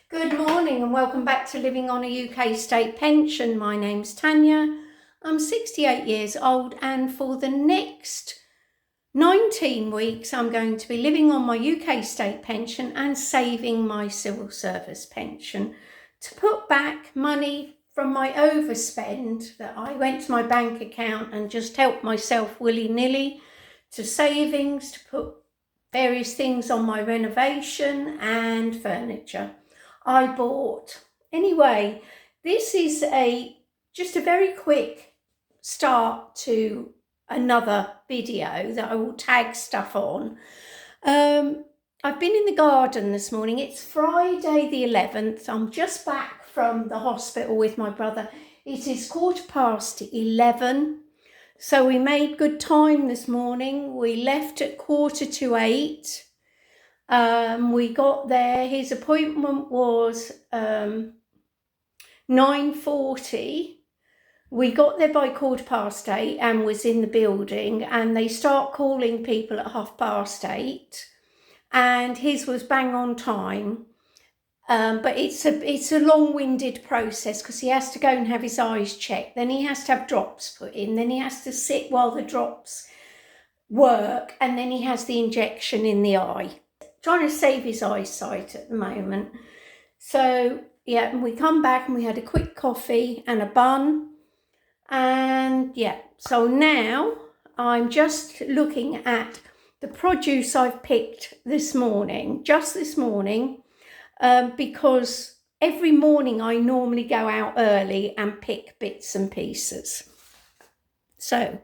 Good morning and welcome back to Living on a UK State Pension. My name's Tanya. I'm 68 years old and for the next 19 weeks I'm going to be living on my UK State Pension and saving my civil service pension to put back money from my overspend that I went to my bank account and just helped myself willy-nilly to savings to put various things on my renovation and furniture I bought. Anyway, this is just a very quick start to another video that I will tag stuff on. I've been in the garden this morning. It's Friday the 11th. I'm just back from the hospital with my brother. It is 11:15. So we made good time this morning. We left at 7:45. We got there, his appointment was 9:40. We got there by 8:15 and was in the building, and they start calling people at 8:30, and his was bang on time. But it's a long-winded process because he has to go and have his eyes checked, then he has to have drops put in, then he has to sit while the drops work, and then he has the injection in the eye. Trying to save his eyesight at the moment. So yeah, and we come back and we had a quick coffee and a bun, and yeah, so now I'm just looking at the produce I've picked this morning, just this morning, because every morning I normally go out early and pick bits and pieces. So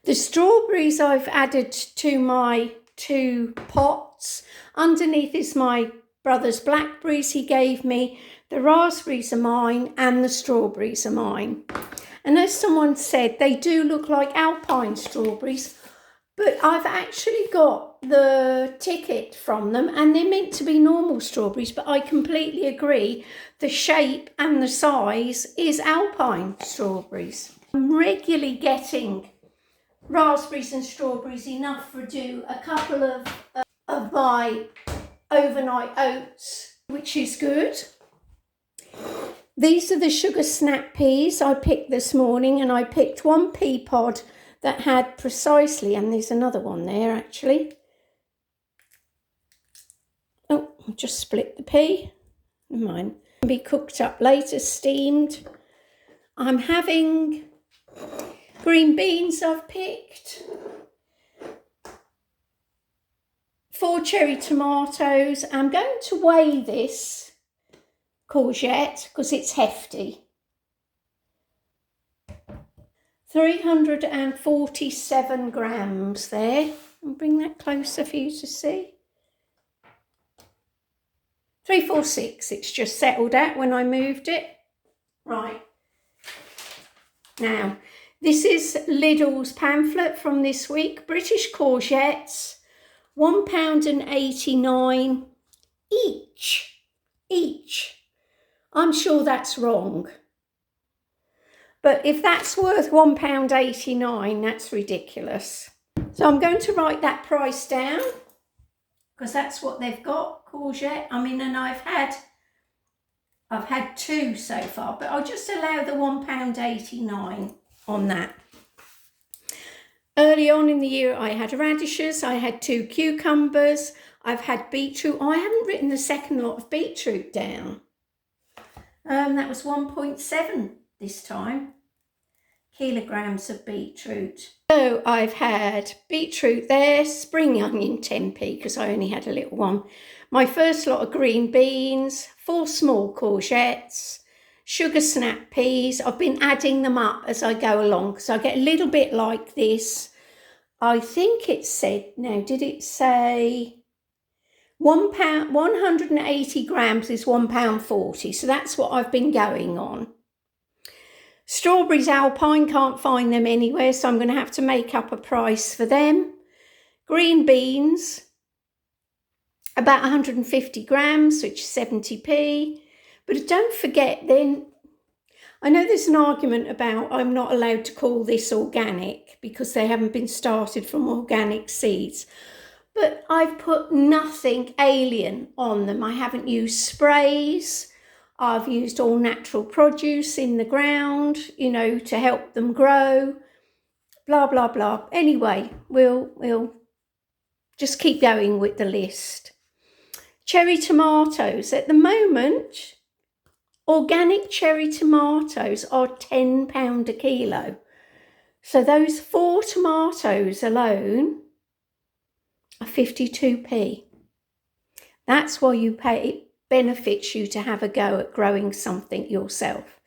the strawberries I've added to my 2 pots. Underneath is my brother's blackberries he gave me. The raspberries are mine and the strawberries are mine. And as someone said, they do look like alpine strawberries, but I've actually got the ticket from them and they're meant to be normal strawberries, but I completely agree. The shape and the size is alpine strawberries. I'm regularly getting raspberries and strawberries enough to do a couple of my overnight oats, which is good. These are the sugar snap peas I picked this morning, and I picked 1 pea pod that had precisely, and there's another one there actually. Oh, I'll just split the pea. Never mind. Be cooked up later, steamed. I'm having green beans I've picked, 4 cherry tomatoes. I'm going to weigh this courgette because it's hefty. 347 grams there. I'll bring that closer for you to see. 346, it's just settled at when I moved it. Right. Now, this is Lidl's pamphlet from this week. British courgettes, £1.89 each. I'm sure that's wrong. But if that's worth £1.89, that's ridiculous. So I'm going to write that price down because that's what they've got, courgette. I mean, and I've had 2 so far, but I'll just allow the £1.89 on that. Early on in the year I had radishes, I had 2 cucumbers, I've had beetroot. I haven't written the second lot of beetroot down. That was 1.7 this time, kilograms of beetroot. So I've had beetroot there, spring onion tempeh because I only had a little one. My first lot of green beans, 4 small courgettes, sugar snap peas. I've been adding them up as I go along because I get a little bit like this. I think it said, now did it say £1, 180 grams is £1.40, so that's what I've been going on. Strawberries alpine, can't find them anywhere, so I'm going to have to make up a price for them. Green beans, about 150 grams, which is 70p. But don't forget then, I know there's an argument about I'm not allowed to call this organic because they haven't been started from organic seeds. But but I've put nothing alien on them. I haven't used sprays. I've used all natural produce in the ground, you know, to help them grow, blah, blah, blah. Anyway, we'll just keep going with the list. Cherry tomatoes. At the moment, organic cherry tomatoes are £10 a kilo. So those 4 tomatoes alone are 52p. That's why you pay. It benefits you to have a go at growing something yourself.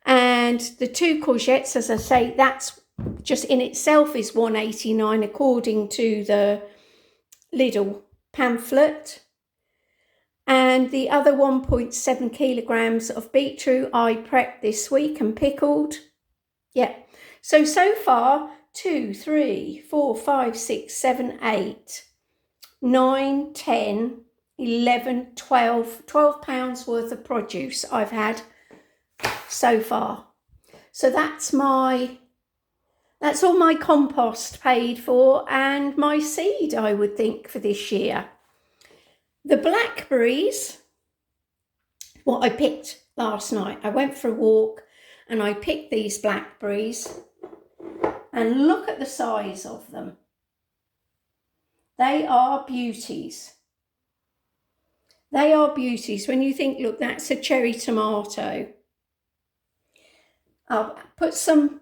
And the 2 courgettes, as I say, that's just in itself is £1.89 according to the Lidl pamphlet. And the other 1.7 kilograms of beetroot I prepped this week and pickled. Yeah. So far, 2, 3, 4, 5, 6, 7, 8, 9, 10, 11, 12 pounds worth of produce I've had so far. So that's all my compost paid for and my seed, I would think, for this year. The blackberries, what I picked last night. I went for a walk and I picked these blackberries, and look at the size of them. They are beauties. They are beauties. When you think, look, that's a cherry tomato. I'll put some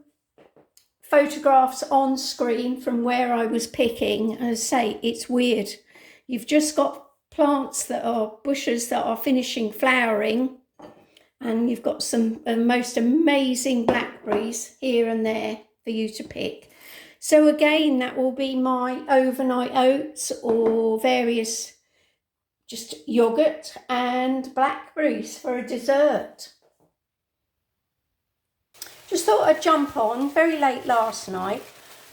photographs on screen from where I was picking. As I say, it's weird. You've just got plants that are bushes that are finishing flowering, and you've got some most amazing blackberries here and there for you to pick. So again, that will be my overnight oats or various just yogurt and blackberries for a dessert. Just thought I'd jump on very late last night.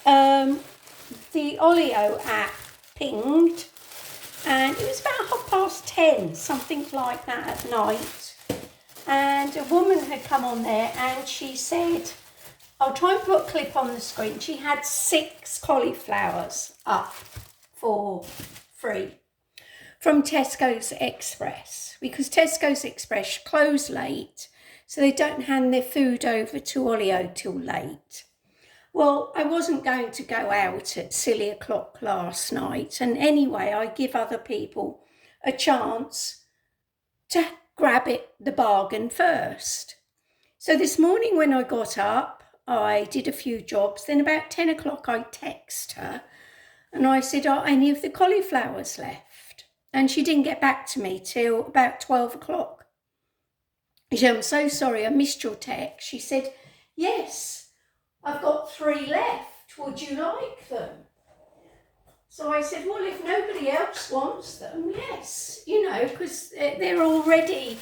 The Olio app pinged, and it was about 10:30, something like that at night. And a woman had come on there and she said, I'll try and put a clip on the screen. She had 6 cauliflowers up for free from Tesco's Express, because Tesco's Express close late, so they don't hand their food over to Olio till late. Well, I wasn't going to go out at silly o'clock last night, and anyway, I give other people a chance to grab the bargain first. So this morning when I got up, I did a few jobs. Then about 10 o'clock I text her and I said, are any of the cauliflowers left? And she didn't get back to me till about 12 o'clock. She said, I'm so sorry, I missed your text. She said, yes, I've got 3 left. Would you like them? So I said, well, if nobody else wants them, yes, you know, because they're already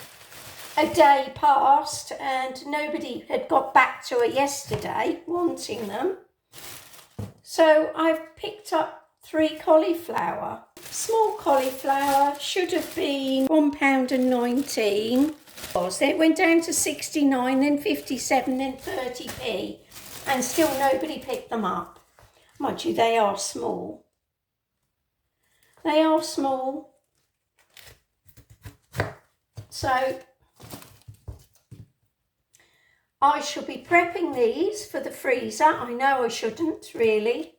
a day past and nobody had got back to her yesterday wanting them. So I've picked up 3 cauliflower. Small cauliflower should have been £1.19. Then it went down to 69, then 57, then 30p, and still nobody picked them up. Mind you, they are small. They are small. So I shall be prepping these for the freezer. I know I shouldn't really,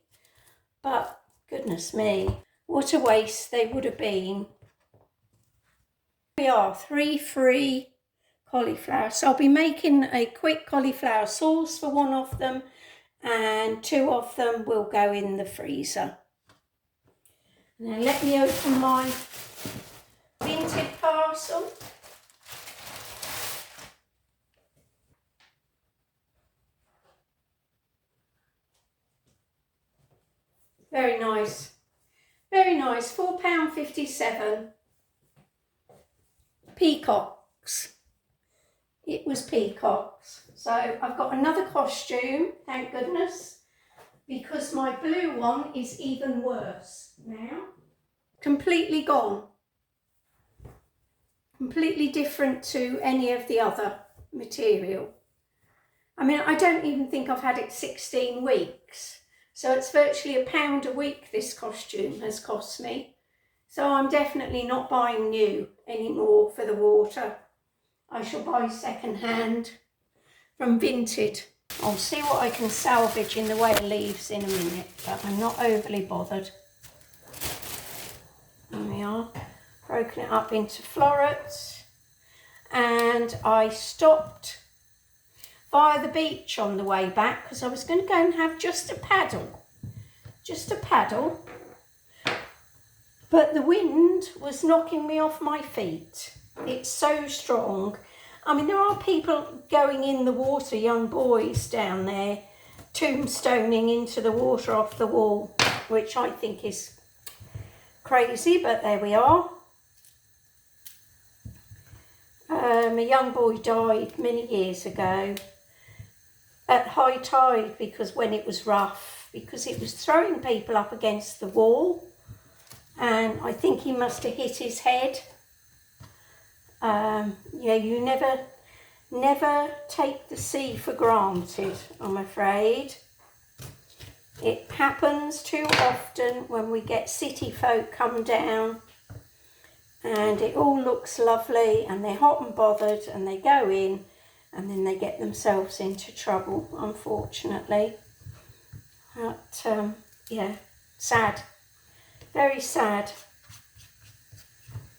but goodness me, what a waste they would have been. We are 3 free cauliflower. So I'll be making a quick cauliflower sauce for one of them, and 2 of them will go in the freezer. Now let me open my vintage parcel. Very nice. Very nice. £4.57. Peacocks. It was peacocks. So I've got another costume, thank goodness, because my blue one is even worse now. Completely gone. Completely different to any of the other material. I mean, I don't even think I've had it 16 weeks. So it's virtually £1 a week this costume has cost me. So I'm definitely not buying new anymore for the water. I shall buy second-hand from Vinted. I'll see what I can salvage in the way of leaves in a minute, but I'm not overly bothered. There we are, broken it up into florets. And I stopped via the beach on the way back because I was going to go and have just a paddle. But the wind was knocking me off my feet. It's so strong. I mean, there are people going in the water, young boys down there, tombstoning into the water off the wall, which I think is crazy, but there we are. A young boy died many years ago at high tide because when it was rough, because it was throwing people up against the wall, and I think he must have hit his head. Yeah, you never take the sea for granted, I'm afraid. It happens too often when we get city folk come down and it all looks lovely and they're hot and bothered and they go in and then they get themselves into trouble, unfortunately. But yeah, sad, very sad.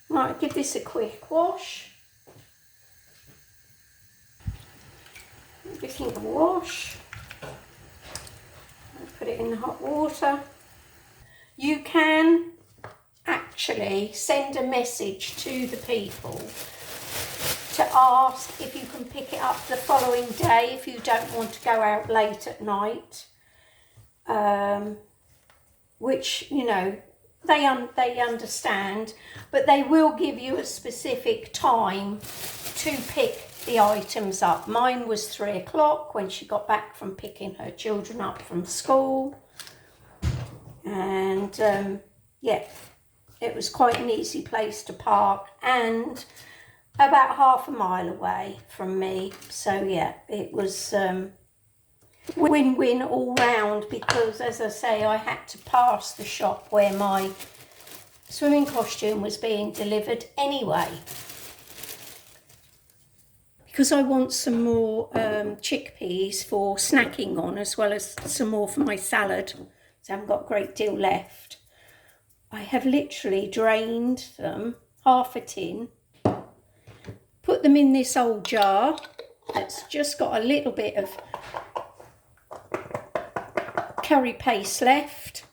Right, give this a quick wash. Everything a wash. Put it in the hot water. You can actually send a message to the people to ask if you can pick it up the following day if you don't want to go out late at night, which, you know, they understand, but they will give you a specific time to pick the items up. Mine was 3 o'clock when she got back from picking her children up from school, and yeah, it was quite an easy place to park and about half a mile away from me. So yeah, it was win-win all round because, as I say, I had to pass the shop where my swimming costume was being delivered anyway, because I want some more chickpeas for snacking on, as well as some more for my salad. So I haven't got a great deal left. I have literally drained them, half a tin, put them in this old jar that's just got a little bit of curry paste left.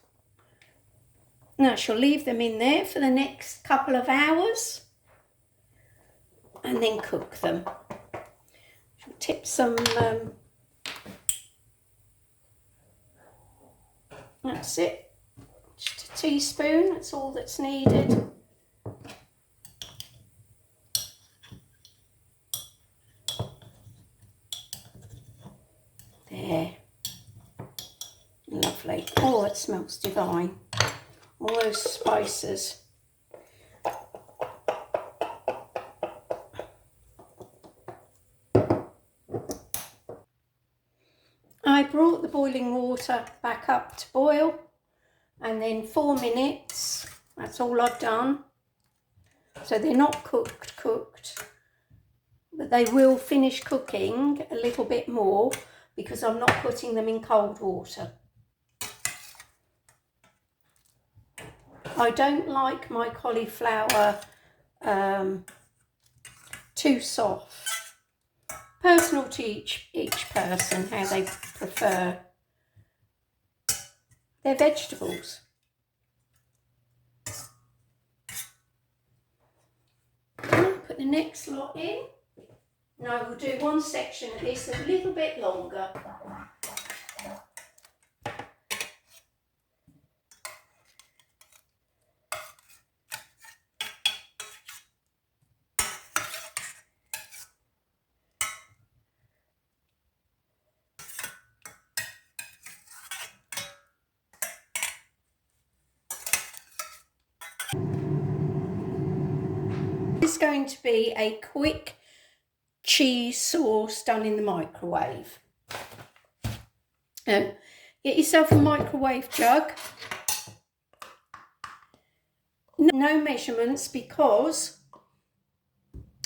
Now I shall leave them in there for the next couple of hours and then cook them. Shall tip some, that's it, just a teaspoon, that's all that's needed. There, lovely. Oh, it smells divine. All those spices. I brought the boiling water back up to boil, and then 4 minutes, that's all I've done. So they're not cooked, but they will finish cooking a little bit more because I'm not putting them in cold water. I don't like my cauliflower too soft. Personal to each person, how they prefer their vegetables. Put the next lot in. And I will do one section of this a little bit longer. This is going to be a quick cheese sauce done in the microwave. Get yourself a microwave jug. No measurements because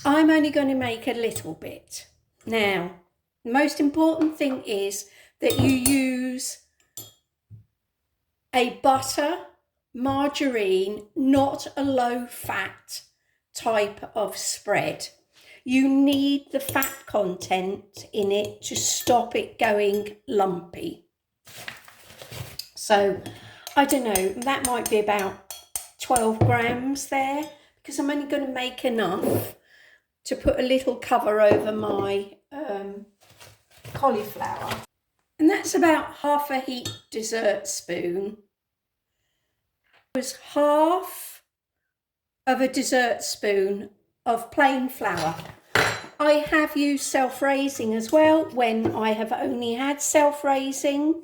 I'm only going to make a little bit. Now, the most important thing is that you use a butter, margarine, not a low fat type of spread. You need the fat content in it to stop it going lumpy. So, I don't know, that might be about 12 grams there, because I'm only going to make enough to put a little cover over my cauliflower. And that's about half a heaped dessert spoon. It was half of a dessert spoon of plain flour. I have used self-raising as well when I have only had self-raising.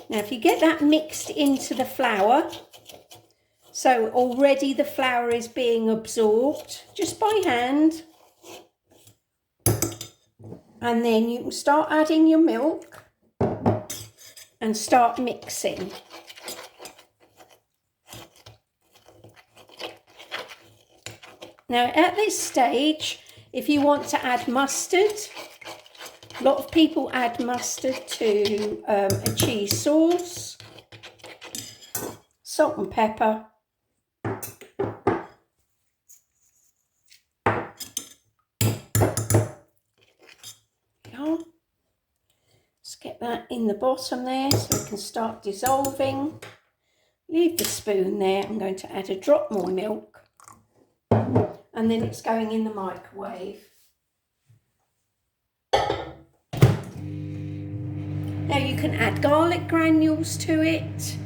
Now if you get that mixed into the flour, so already the flour is being absorbed just by hand, and then you can start adding your milk and start mixing. Now at this stage, if you want to add mustard, a lot of people add mustard to a cheese sauce, salt and pepper, let's get that in the bottom there so it can start dissolving. Leave the spoon there. I'm going to add a drop more milk, and then it's going in the microwave. Now you can add garlic granules to it,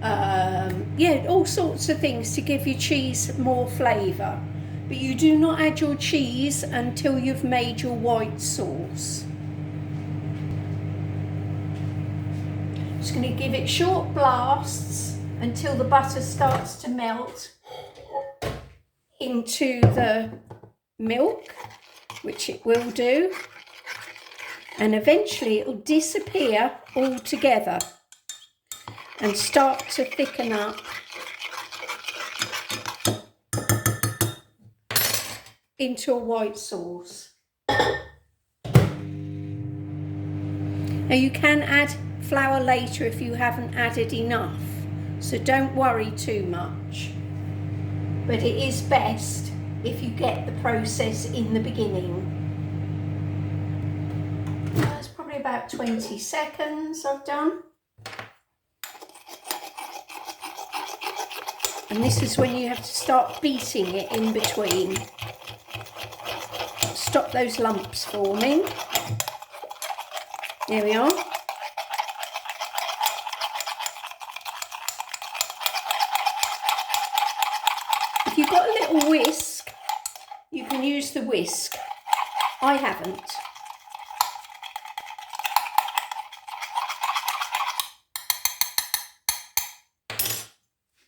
yeah, all sorts of things to give your cheese more flavour. But you do not add your cheese until you've made your white sauce. Just going to give it short blasts until the butter starts to melt into the milk, which it will do, and eventually it will disappear altogether and start to thicken up into a white sauce. Now you can add flour later if you haven't added enough, so don't worry too much. But it is best if you get the process in the beginning. That's probably about 20 seconds I've done. And this is when you have to start beating it in between. Stop those lumps forming. There we are. If you've got a little whisk, you can use the whisk. I haven't.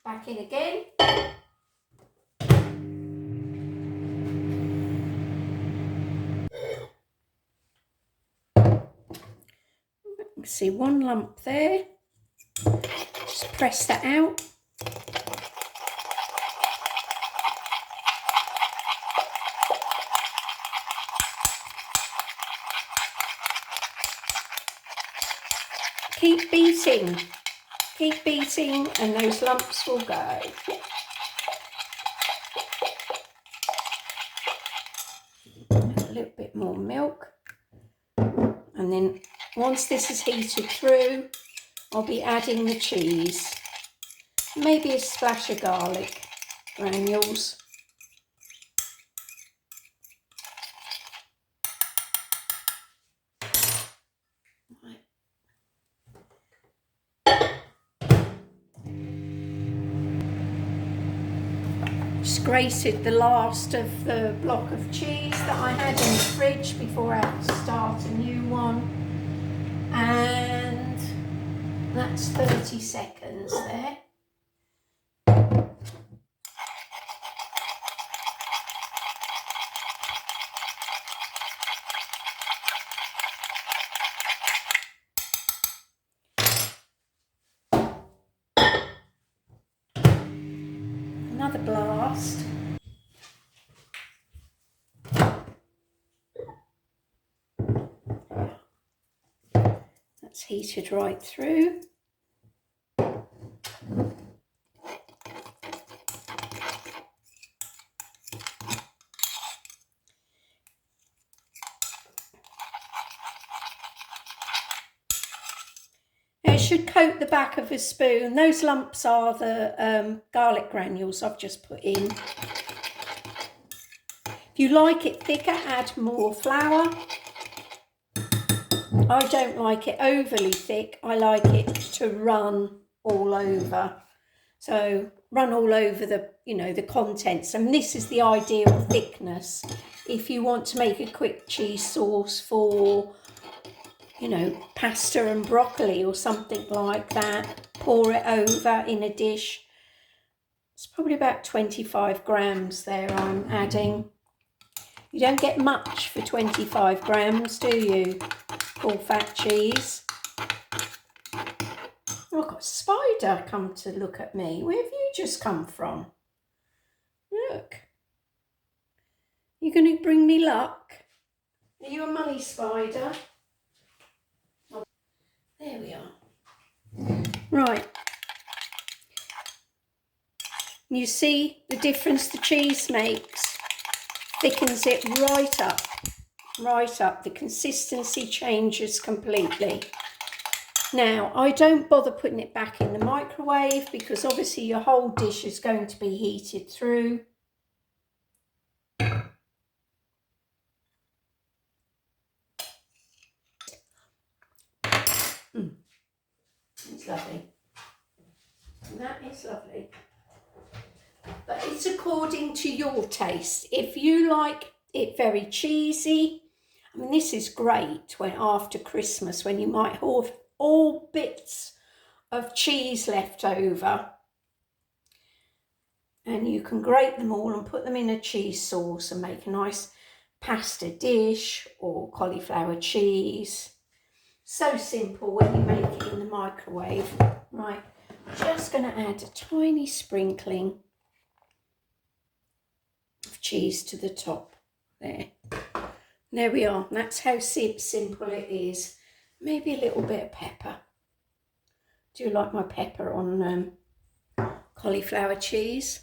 Back in again. You can see one lump there. Just press that out. Keep beating, and those lumps will go. A little bit more milk, and then once this is heated through, I'll be adding the cheese, maybe a splash of garlic granules. Just grated the last of the block of cheese that I had in the fridge before I had to start a new one, and that's 30 seconds there. That's heated right through. It should coat the back of a spoon. Those lumps are the garlic granules I've just put in. If you like it thicker, add more flour. I don't like it overly thick. I like it to run all over. So run all over the, the contents. And this is the ideal thickness. If you want to make a quick cheese sauce for, pasta and broccoli or something like that, pour it over in a dish. It's probably about 25 grams there I'm adding. You don't get much for 25 grams, do you? Full fat cheese. Oh, I've got a spider come to look at me. Where have you just come from? Look. You're going to bring me luck? Are you a money spider? Oh, there we are. Right. You see the difference the cheese makes? Thickens it right up. Right up. The consistency changes completely. Now, I don't bother putting it back in the microwave because obviously your whole dish is going to be heated through. It's lovely. That is lovely. But it's according to your taste. If you like it very cheesy, I mean, this is great when after Christmas, when you might have all bits of cheese left over, and you can grate them all and put them in a cheese sauce and make a nice pasta dish or cauliflower cheese. So simple when you make it in the microwave. Right, just going to add a tiny sprinkling of cheese to the top there. There we are. That's how simple it is. Maybe a little bit of pepper. Do you like my pepper on cauliflower cheese?